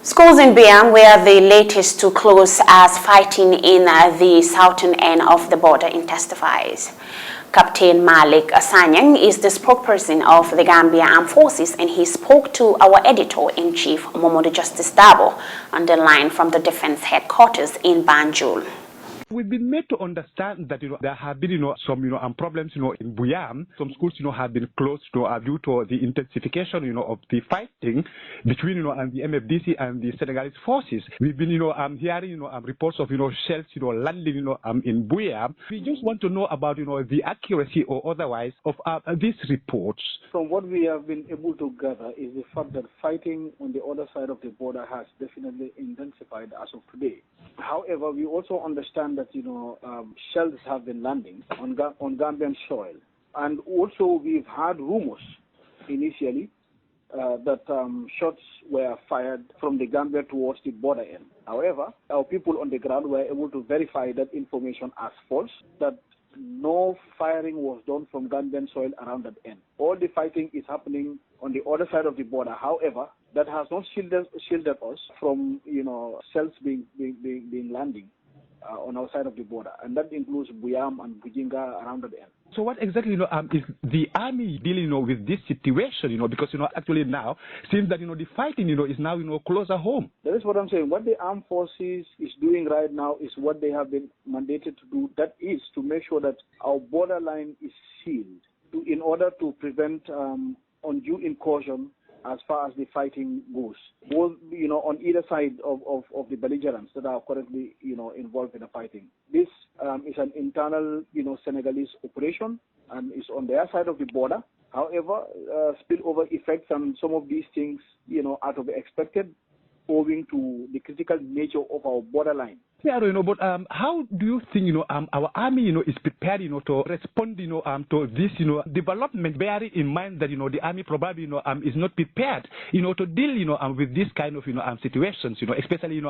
Schools in Biam were the latest to close as fighting in the southern end of the border intensifies. Captain Malik Asanyang is the spokesperson of the Gambia Armed Forces, and he spoke to our editor-in-chief, Momodu Justice Dabo, on the line from the defense headquarters in Banjul. We've been made to understand that there have been some problems in Buyam. Some schools have been closed due to the intensification of the fighting between and the MFDC and the Senegalese forces. We've been hearing reports of shells landing in Buyam. We just want to know about the accuracy or otherwise of these reports. From what we have been able to gather is the fact that fighting on the other side of the border has definitely intensified as of today. However, we also understand that shells have been landing on Gambian soil, and also we've had rumors initially that shots were fired from the Gambia towards the border end. However, our people on the ground were able to verify that information as false, that no firing was done from Gambian soil around that end. All the fighting is happening on the other side of the border. However, that has not shielded us from shells being landing on our side of the border, and that includes Buyam and Bujinga around the end. So what exactly is the army dealing with this situation? Because actually now seems that the fighting is now closer home. That is what I'm saying. What the armed forces is doing right now is what they have been mandated to do. That is to make sure that our borderline is sealed in order to prevent undue incursion as far as the fighting goes, both on either side of the belligerents that are currently involved in the fighting. This is an internal Senegalese operation and is on their side of the border. However, spillover effects and some of these things are to be expected owing to the critical nature of our borderline. Yeah, but how do you think our army is prepared to respond to this development, bearing in mind that the army probably is not prepared to deal with this kind of situations, especially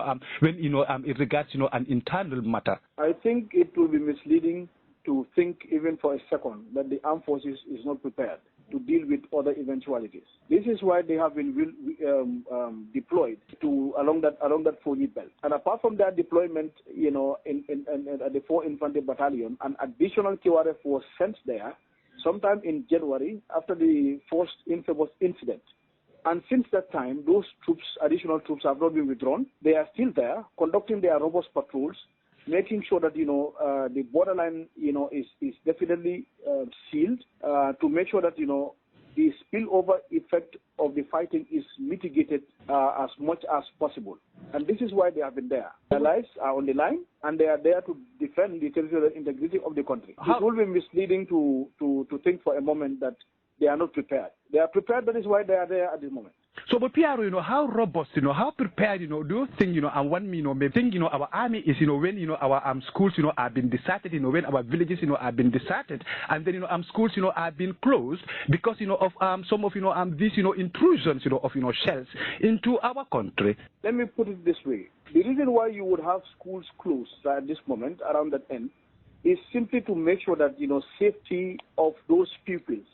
when it regards an internal matter. I think it will be misleading to think even for a second that the armed forces is not prepared to deal with other eventualities. This is why they have been deployed along that 4G belt. And apart from that deployment, in the 4 Infantry Battalion, an additional QRF was sent there sometime in January after the first infamous incident. And since that time, those additional troops have not been withdrawn. They are still there, conducting their robust patrols, making sure that the borderline is definitely sealed to make sure that the spillover effect of the fighting is mitigated as much as possible. And this is why they have been there. Their lives are on the line, and they are there to defend the territorial integrity of the country. It will be misleading to think for a moment that they are not prepared. They are prepared. That is why they are there at this moment. So, but Pierre, how robust, how prepared, do you think, and one, maybe think, our army is, when, our schools, have been deserted, when our villages, have been deserted, and then, schools, have been closed because, of some of, these, intrusions, of, shells into our country. Let me put it this way. The reason why you would have schools closed at this moment, around that end, is simply to make sure that, safety of those pupils,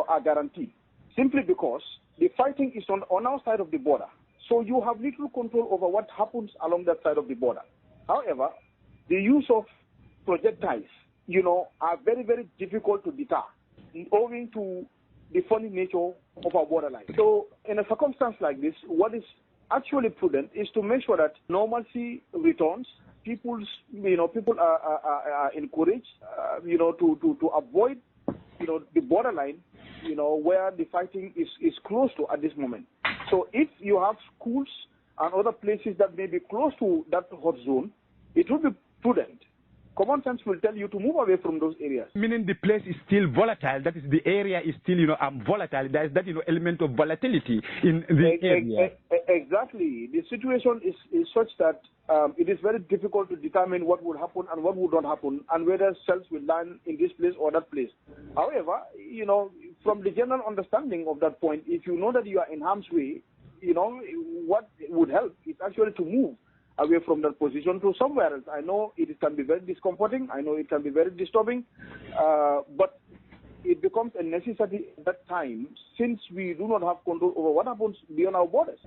are guaranteed. Simply because the fighting is on our side of the border. So you have little control over what happens along that side of the border. However, the use of projectiles, are very, very difficult to deter owing to the funny nature of our borderline. So in a circumstance like this, what is actually prudent is to make sure that normalcy returns. People are encouraged, to avoid, the borderline, where the fighting is close to at this moment. So if you have schools and other places that may be close to that hot zone, it will be prudent. Common sense will tell you to move away from those areas. Meaning the place is still volatile. That is, the area is still, volatile. There is that, element of volatility in the area. Exactly. The situation is such that it is very difficult to determine what would happen and what would not happen, and whether cells will land in this place or that place. However, from the general understanding of that point, if you know that you are in harm's way, what would help is actually to move away from that position to somewhere else. I know it can be very discomforting. I know it can be very disturbing, but it becomes a necessity at that time, since we do not have control over what happens beyond our borders.